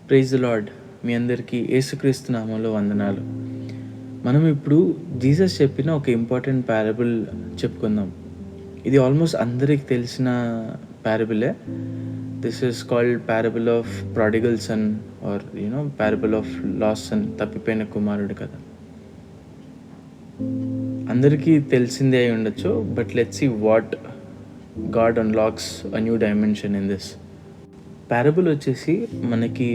Praise the lord. మీ అందరికీ యేసుక్రీస్తు నామంలో వందనాలు. మనం ఇప్పుడు జీసస్ చెప్పిన ఒక ఇంపార్టెంట్ పారబుల్ చెప్పుకుందాం. ఇది ఆల్మోస్ట్ అందరికి తెలిసిన పారబులే. This is called parable of prodigal son or parable of lost son, తప్పిపోయిన కుమారుడు కథ. అందరికీ తెలిసిందే అయి ఉండొచ్చు, but let's see what God unlocks a new dimension in this. Parable వచ్చేసి మనకి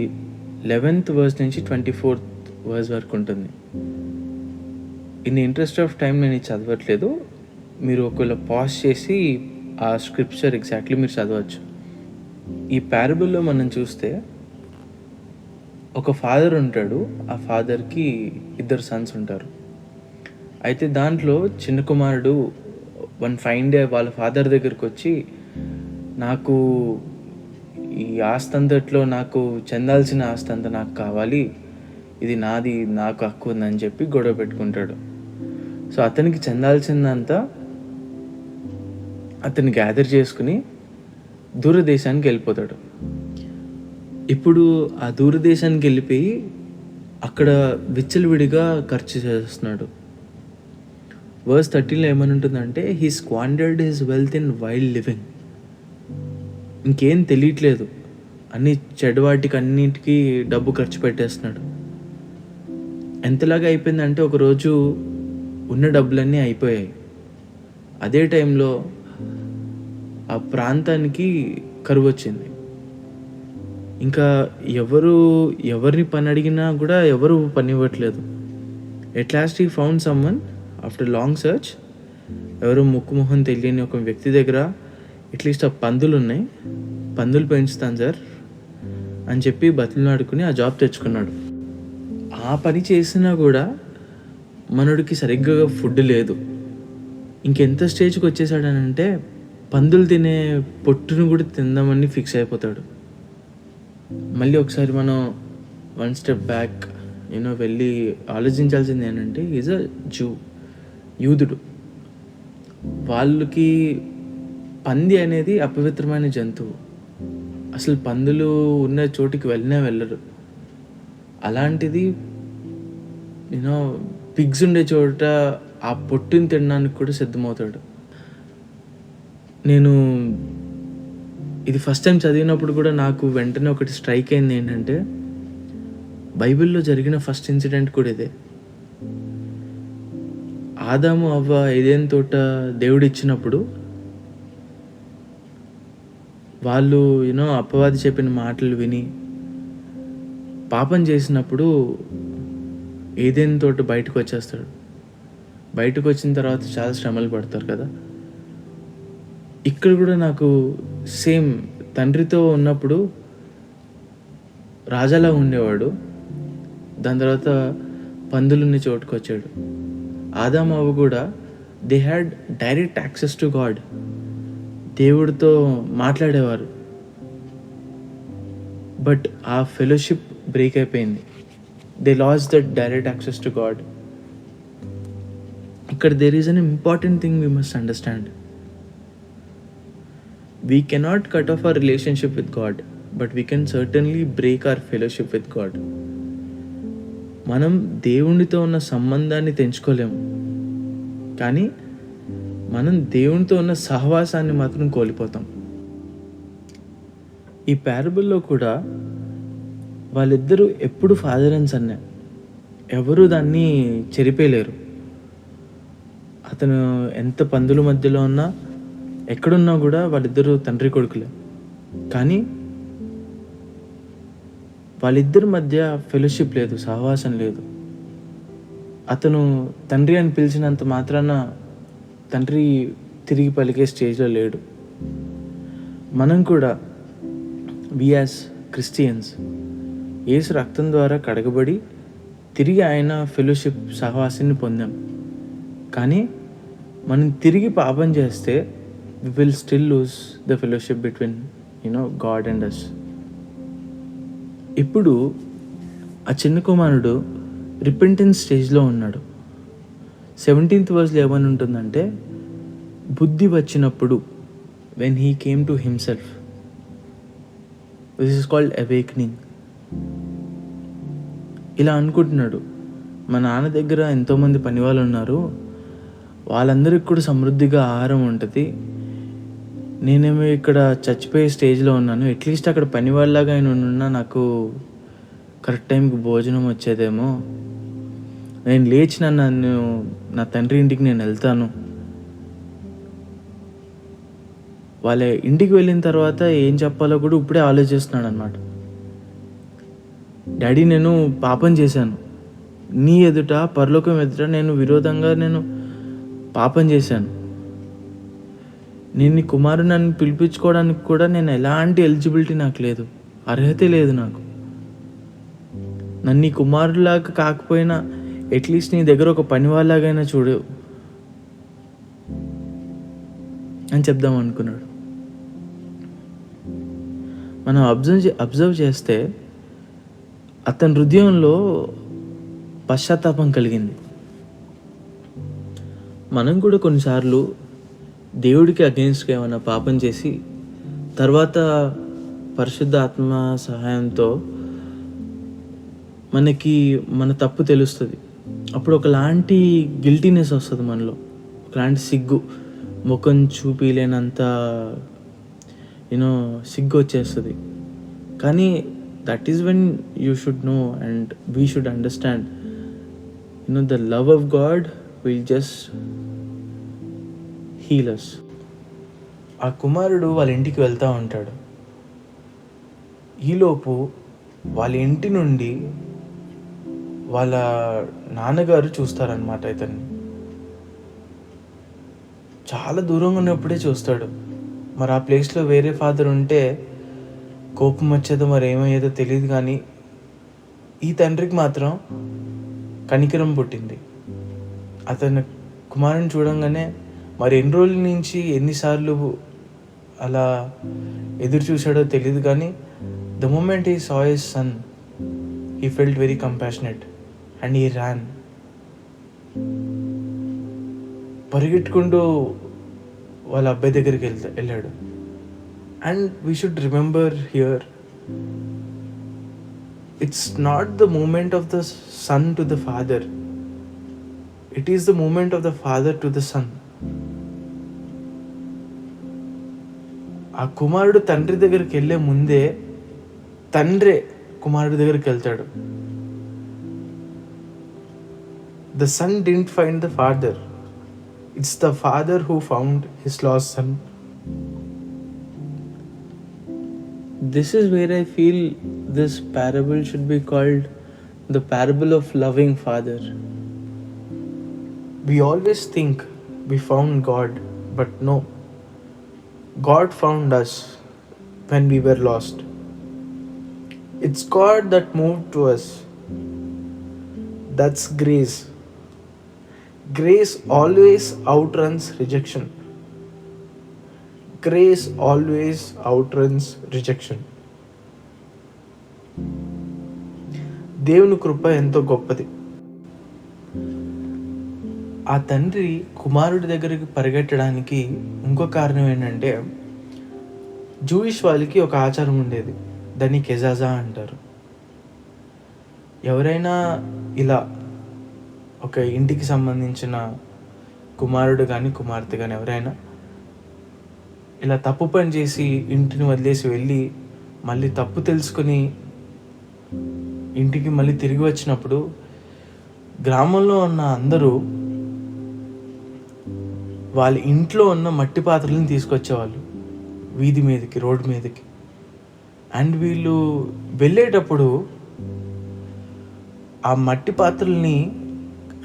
11th వర్స్ నుంచి 24th వర్స్ వరకు ఉంటుంది. In the interest of time నేను ఇది చదవట్లేదు. మీరు ఒకవేళ పాజ్ చేసి ఆ స్క్రిప్చర్ ఎగ్జాక్ట్లీ మీరు చదవచ్చు. ఈ పారబుల్లో మనం చూస్తే ఒక ఫాదర్ ఉంటాడు. ఆ ఫాదర్కి 2 సన్స్ ఉంటారు. అయితే దాంట్లో చిన్న కుమారుడు వన్ ఫైన్ డే వాళ్ళ ఫాదర్ దగ్గరికి వచ్చి, నాకు ఈ ఆస్తి అంతట్లో నాకు చెందాల్సిన ఆస్తి అంతా నాకు కావాలి, ఇది నాది, నాకు హక్కు ఉందని చెప్పి గొడవ పెట్టుకుంటాడు. సో అతనికి చెందాల్సిందంతా అతన్ని గ్యాదర్ చేసుకుని దూరదేశానికి వెళ్ళిపోతాడు. ఇప్పుడు ఆ దూరదేశానికి వెళ్ళిపోయి అక్కడ విచ్చలవిడిగా ఖర్చు చేస్తున్నాడు. వర్స్ 13లో ఏమని ఉంటుందంటే, he squandered his wealth in wild living. ఇంకేం తెలియట్లేదు, అన్ని చెడ్డవాటికి అన్నిటికీ డబ్బు ఖర్చు పెట్టేస్తున్నాడు. ఎంతలాగా అయిపోయిందంటే ఒకరోజు ఉన్న డబ్బులన్నీ అయిపోయాయి. అదే టైంలో ఆ ప్రాంతానికి కరువు వచ్చింది. ఇంకా ఎవరిని పని అడిగినా కూడా ఎవరు పని ఇవ్వట్లేదు. At last he found someone after long search. ఎవరో మొహం తెలియని ఒక వ్యక్తి దగ్గర, అట్లీస్ట్ ఆ పందులు ఉన్నాయి, పందులు పెంచుతాను సార్ అని చెప్పి బతిలాడుకుని ఆ జాబ్ తెచ్చుకున్నాడు. ఆ పని చేసినా కూడా మనోడికి సరిగ్గా ఫుడ్ లేదు. ఇంకెంత స్టేజ్కి వచ్చేసాడనంటే పందులు తినే పొట్టును కూడా తిందామని ఫిక్స్ అయిపోతాడు. మళ్ళీ ఒకసారి మనం 1 స్టెప్ బ్యాక్ వెళ్ళి ఆలోచించాల్సింది ఏంటంటే, ఈజ్ అ యూదుడు. వాళ్ళకి పంది అనేది అపవిత్రమైన జంతువు. అసలు పందులు ఉన్న చోటికి వెళ్ళరు. అలాంటిది పిగ్స్ ఉండే చోట ఆ పొట్టుని తినడానికి కూడా సిద్ధమవుతాడు. నేను ఇది ఫస్ట్ టైం చదివినప్పుడు కూడా నాకు వెంటనే ఒకటి స్ట్రైక్ అయింది. ఏంటంటే, బైబిల్లో జరిగిన ఫస్ట్ ఇన్సిడెంట్ కూడా ఇదే. ఆదాము అవ్వ ఏదైనా తోట దేవుడిచ్చినప్పుడు వాళ్ళు అపవాది చెప్పిన మాటలు విని పాపం చేసినప్పుడు ఏదైనా తోట బయటకు వచ్చేస్తాడు. బయటకు వచ్చిన తర్వాత చాలా శ్రమలు పడతారు కదా. ఇక్కడ కూడా నాకు సేమ్, తండ్రితో ఉన్నప్పుడు రాజాలా ఉండేవాడు, దాని తర్వాత పందులున్న చోటుకు వచ్చాడు. ఆదాము అవ్వ కూడా they had direct access to God. దేవుడితో మాట్లాడేవారు. బట్ ఆ ఫెలోషిప్ బ్రేక్ అయిపోయింది. They lost that direct access to God. ఇక్కడ there is an important thing we must understand. We cannot cut off our relationship with God, but we can certainly break our fellowship with God. మనం దేవునితో ఉన్న సంబంధాన్ని తెంచుకోలేము, కానీ మనం దేవునితో ఉన్న సహవాసాన్ని మాత్రం కోల్పోతాం. ఈ పారబుల్లో కూడా వాళ్ళిద్దరూ ఎప్పుడు ఫాదర్ అండ్ సన్నే, ఎవరు దాన్ని చెరిపేయలేరు. అతను ఎంత పందుల మధ్యలో ఉన్నా, ఎక్కడున్నా కూడా వాళ్ళిద్దరూ తండ్రి కొడుకులే. కానీ వాళ్ళిద్దరి మధ్య ఫెలోషిప్ లేదు, సహవాసం లేదు. అతను తండ్రి అని పిలిచినంత మాత్రాన తండ్రి తిరిగి పలికే స్టేజ్లో లేడు. మనం కూడా వి యాజ్ క్రిస్టియన్స్ యేసు రక్తం ద్వారా కడగబడి తిరిగి ఆయన ఫెలోషిప్ సహవాసాన్ని పొందాం. కానీ మనం తిరిగి పాపం చేస్తే we will still lose the fellowship between God and us. ఇప్పుడు ఆ చిన్న కుమారుడు రిపెంటెన్స్ స్టేజ్లో ఉన్నాడు. 17th వర్స్లో ఏమని ఉంటుందంటే, బుద్ధి వచ్చినప్పుడు, when he came to himself, this is called awakening. ఇలా అనుకుంటున్నాడు, మా నాన్న దగ్గర ఎంతోమంది పనివాళ్ళు ఉన్నారు, వాళ్ళందరికీ కూడా సమృద్ధిగా ఆహారం ఉంటుంది, నేనేమో ఇక్కడ చచ్చిపోయే స్టేజ్లో ఉన్నాను, అట్లీస్ట్ అక్కడ పనివాళ్ళలాగా ఆయన ఉన్నా నాకు కరెక్ట్ టైంకి భోజనం వచ్చేదేమో, నేను లేచిన నా తండ్రి ఇంటికి నేను వెళ్తాను. వాళ్ళ ఇంటికి వెళ్ళిన తర్వాత ఏం చెప్పాలో కూడా ఇప్పుడే ఆలోచిస్తున్నాడు అనమాట. డాడీ, నేను పాపం చేశాను, నీ ఎదుట పరలోకం ఎదుట నేను విరోధంగా పాపం చేశాను, నేను నీ కుమారుడు నన్ను పిలిపించుకోవడానికి కూడా నేను ఎలాంటి ఎలిజిబిలిటీ నాకు లేదు, అర్హత లేదు నాకు. నన్ను నీ కుమారులాగా కాకపోయినా అట్లీస్ట్ నీ దగ్గర ఒక పని వాళ్ళలాగైనా చూడు అని చెప్దాం అనుకున్నాడు. మనం అబ్జర్వ్ చేస్తే అతని హృదయంలో పశ్చాత్తాపం కలిగింది. మనం కూడా కొన్నిసార్లు దేవుడికి అగెన్స్ట్గా ఏమైనా పాపం చేసి తర్వాత పరిశుద్ధ ఆత్మ సహాయంతో మనకి మన తప్పు తెలుస్తుంది. అప్పుడు ఒకలాంటి గిల్టీనెస్ వస్తుంది మనలో, ఒకలాంటి సిగ్గు, ముఖం చూపిలేనంత సిగ్గు వచ్చేస్తుంది. కానీ that is when you should know and we should understand the love of God will just heal us. ఆ కుమారుడు వాళ్ళ ఇంటికి వెళ్తూ ఉంటాడు. ఈలోపు వాళ్ళ ఇంటి నుండి వాళ్ళ నాన్నగారు చూస్తారనమాట ఇతన్ని. చాలా దూరంగా ఉన్నప్పుడే చూస్తాడు. మరి ఆ ప్లేస్లో వేరే ఫాదర్ ఉంటే కోపం వచ్చేదో మరి ఏమయ్యేదో తెలియదు, కానీ ఈ తండ్రికి మాత్రం కనికరం పుట్టింది. అతని కుమారుని చూడంగానే మరి ఎన్ని రోజుల నుంచి ఎన్నిసార్లు అలా ఎదురు చూశాడో తెలియదు, కానీ the moment he saw his son he felt very compassionate and he ran. పరిగెట్టుకుంటూ వాళ్ళ అబ్బాయి దగ్గరికి వెళ్ళాడు. And we should remember here, it's not the moment of the son to the father, it is the moment of the father to the son. ఆ కుమారుడు తండ్రి దగ్గరికి వెళ్ళే ముందే తండ్రే కుమారుడి దగ్గరికి వెళ్తాడు. The son didn't find the father. It's the father who found his lost son. This is where I feel this parable should be called the parable of loving father. We always think we found God, but no. God found us when we were lost. It's God that moved to us. That's grace. Grace always outruns rejection. Grace always outruns rejection. దేవుని కృప ఎంతో గొప్పది. ఆ తండ్రి కుమారుడి దగ్గరికి పరిగెట్టడానికి ఇంకో కారణం ఏంటంటే, జూయిష్ వాళ్ళకి ఒక ఆచారం ఉండేది, దాన్ని కెజాజా అంటారు. ఎవరైనా ఇలా ఒక ఇంటికి సంబంధించిన కుమారుడు కానీ కుమార్తె కానీ ఎవరైనా ఇలా తప్పు పని చేసి ఇంటిని వదిలేసి వెళ్ళి మళ్ళీ తప్పు తెలుసుకొని ఇంటికి మళ్ళీ తిరిగి వచ్చినప్పుడు గ్రామంలో ఉన్న అందరూ వాళ్ళ ఇంట్లో ఉన్న మట్టి పాత్రలను తీసుకొచ్చేవాళ్ళు వీధి మీదకి, రోడ్డు మీదకి. అండ్ వీళ్ళు వెళ్ళేటప్పుడు ఆ మట్టి పాత్రల్ని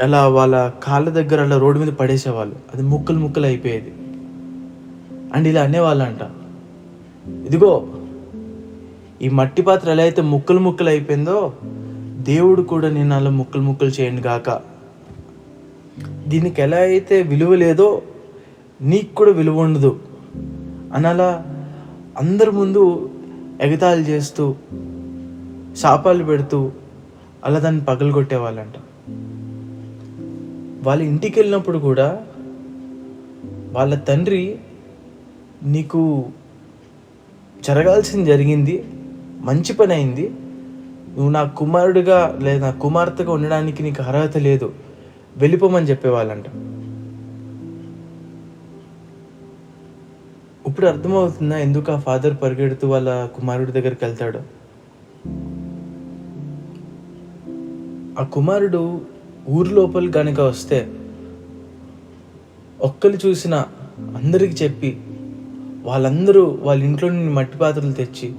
అలా వాళ్ళ కాళ్ళ దగ్గర అలా రోడ్డు మీద పడేసేవాళ్ళు. అది ముక్కలు ముక్కలు అయిపోయేది. అండ్ ఇలా అనేవాళ్ళంట, ఇదిగో ఈ మట్టి పాత్ర ఎలా అయితే ముక్కలు ముక్కలు అయిపోయిందో దేవుడు కూడా నేను అలా ముక్కలు ముక్కలు చేయండి గాక. దీనికి ఎలా అయితే విలువ లేదో నీకు కూడా విలువ ఉండదు అని అలా అందరి ముందు ఎగతాళి చేస్తూ శాపాలు పెడుతూ అలా దాన్ని పగలగొట్టేవాళ్ళంట. వాళ్ళ ఇంటికి వెళ్ళినప్పుడు కూడా వాళ్ళ తండ్రి, నీకు జరగాల్సింది జరిగింది, మంచి పని అయింది, నువ్వు నా కుమారుడిగా లేదా నా కుమార్తెగా ఉండడానికి నీకు అర్హత లేదు, వెళ్ళిపోమని చెప్పేవాళ్ళంట. ఇప్పుడు అర్థమవుతుందా ఎందుకు ఆ ఫాదర్ పరిగెడుతూ వాళ్ళ కుమారుడి దగ్గరికి వెళ్తాడు? ఆ కుమారుడు ఊరు లోపల కనుక వస్తే ఒక్కరు చూసిన అందరికి చెప్పి వాళ్ళందరూ వాళ్ళ ఇంట్లో నుండి మట్టి పాత్రలు తెచ్చి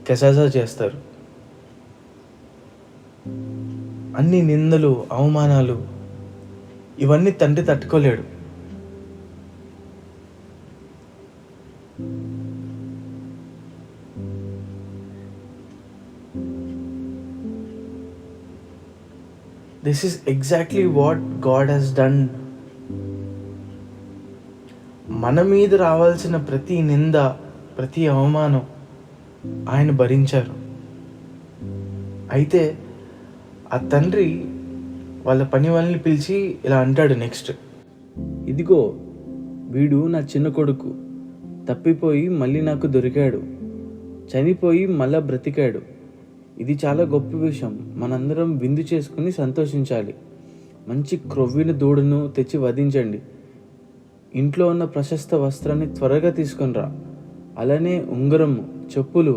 కెసాసా చేస్తారు. అన్ని నిందలు, అవమానాలు ఇవన్నీ తండ్రి తట్టుకోలేడు. This is exactly what God has done. మన మీద రావాల్సిన ప్రతి నింద, ప్రతి అవమానం ఆయన భరించారు. అయితే ఆ తండ్రి వాళ్ళ పని వాళ్ళని పిలిచి ఇలా అంటాడు నెక్స్ట్, ఇదిగో వీడు నా చిన్న కొడుకు, తప్పిపోయి మళ్ళీ నాకు దొరికాడు, చనిపోయి మళ్ళా బ్రతికాడు. ఇది చాలా గొప్ప విషయం, మనందరం విందు చేసుకుని సంతోషించాలి. మంచి క్రొవ్విన దూడను తెచ్చి వధించండి, ఇంట్లో ఉన్న ప్రశస్త వస్త్రాన్ని త్వరగా తీసుకొనిరా, అలానే ఉంగరము, చెప్పులు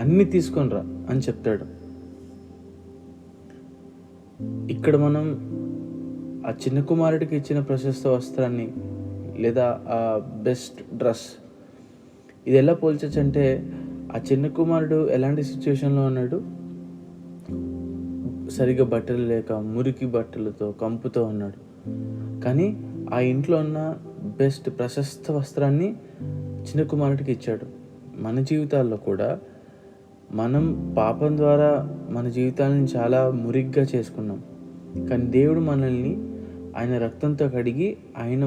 అన్నీ తీసుకొనిరా అని చెప్తాడు. ఇక్కడ మనం ఆ చిన్న కుమారుడికి ఇచ్చిన ప్రశస్త వస్త్రాన్ని లేదా ఆ బెస్ట్ డ్రెస్ ఇది ఎలా పోల్చచ్చు అంటే, ఆ చిన్న కుమారుడు ఎలాంటి సిచ్యువేషన్లో ఉన్నాడు? సరిగ్గా బట్టలు లేక, మురికి బట్టలతో, కంపుతో ఉన్నాడు. కానీ ఆ ఇంట్లో ఉన్న బెస్ట్ ప్రశస్త వస్త్రాన్ని చిన్న కుమారుడికి ఇచ్చాడు. మన జీవితాల్లో కూడా మనం పాపం ద్వారా మన జీవితాలను చాలా మురిగ్గా చేసుకున్నాం. కానీ దేవుడు మనల్ని ఆయన రక్తంతో కడిగి ఆయన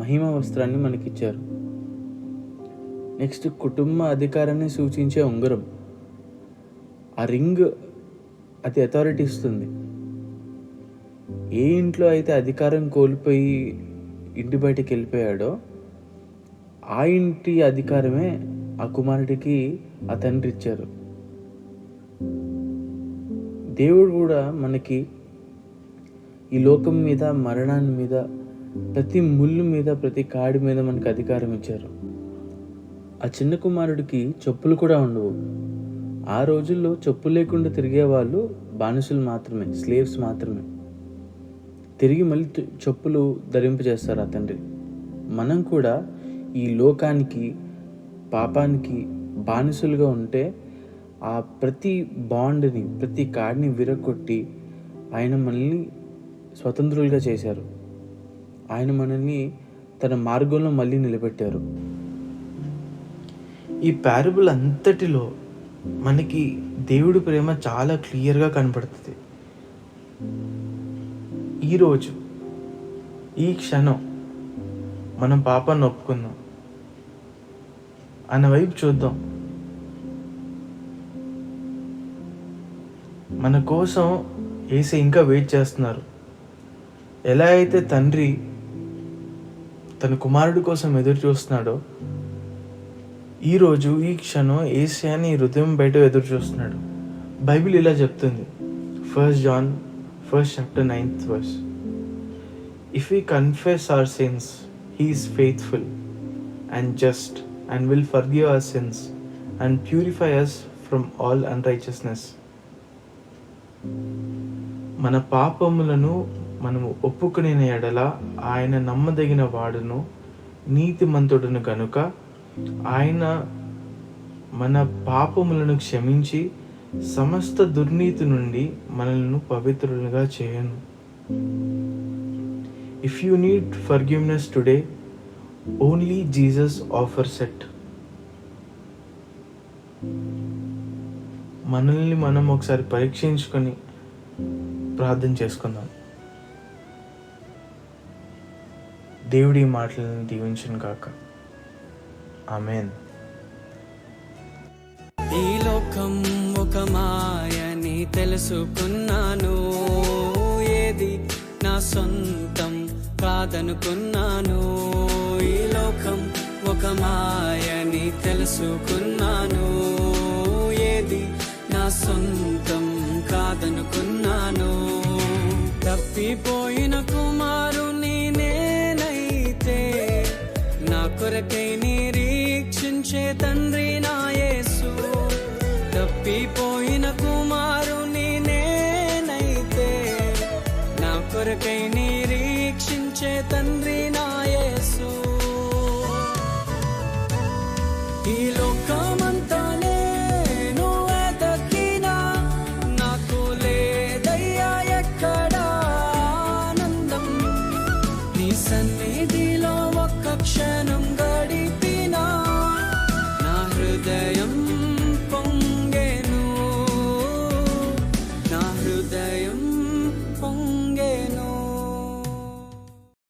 మహిమ వస్త్రాన్ని మనకిచ్చారు. నెక్స్ట్ కుటుంబ అధికారాన్ని సూచించే ఉంగరం. ఆ రింగ్ అది అథారిటీ ఇస్తుంది. ఏ ఇంట్లో అయితే అధికారం కోల్పోయి ఇంటి బయటికి వెళ్ళిపోయాడో ఆ ఇంటి అధికారమే ఆ కుమారుడికి ఆ తండ్రి ఇచ్చారు. దేవుడు కూడా మనకి ఈ లోకం మీద, మరణాన్ని మీద, ప్రతి ముళ్ళు మీద, ప్రతి కాడి మీద మనకి అధికారం ఇచ్చారు. ఆ చిన్న కుమారుడికి చెప్పులు కూడా ఉండవు. ఆ రోజుల్లో చెప్పులు లేకుండా తిరిగే వాళ్ళు బానిసలు మాత్రమే, స్లేవ్స్ మాత్రమే. తిరిగి మళ్ళీ చెప్పులు ధరింపజేస్తారు ఆ తండ్రి. మనం కూడా ఈ లోకానికి, పాపానికి బానిసలుగా ఉంటే ఆ ప్రతి బాండ్ని, ప్రతి కాడిని విరగొట్టి ఆయన మనల్ని స్వతంత్రులుగా చేశారు. ఆయన మనల్ని తన మార్గంలో మళ్ళీ నిలబెట్టారు. ఈ ప్యారబుల్ అంతటిలో మనకి దేవుడి ప్రేమ చాలా క్లియర్గా కనపడుతుంది. ఈరోజు ఈ క్షణం మనం పాపాన్ని ఒప్పుకుందాం, అన్న వైపు చూద్దాం. మన కోసం యేసు ఇంకా వెయిట్ చేస్తున్నారు. ఎలా అయితే తండ్రి తన కుమారుడి కోసం ఎదురు చూస్తున్నాడో, ఈరోజు ఈ క్షణం యేసయ్యని హృదయం బయట ఎదురు చూస్తున్నాడు. బైబిల్ ఇలా చెప్తుంది, 1 John 1st chapter 9th verse. If we confess our sins, he is faithful and just and will forgive our sins and purify us from all unrighteousness. మన పాపములను మనము ఒప్పుకునే ఎడల ఆయన నమ్మదగిన వాడును, నీతిమంతుడును గనుక ఆయన మన పాపములను క్షమించి సమస్త దుర్నీతి నుండి మనల్ని పవిత్రులుగా చేయను. If you need forgiveness today, only Jesus offers it. మనల్ని మనం ఒకసారి పరీక్షించుకొని ప్రార్థన చేసుకుందాం. దేవుడి మాటలను దీవించును గాక. ఆమేన్. ఈ లోకం ఒక మాయని తెలుసుకున్నాను, ఏది నా సొంతం కాదనుకున్నాను. ఈ లోకం ఒక మాయని తెలుసుకున్నాను, ఏది నా సొంతం కాదనుకున్నాను. తప్పిపోయిన కుమారుని నేనైతే నా కొరకై నిరీక్షించే తండ్రి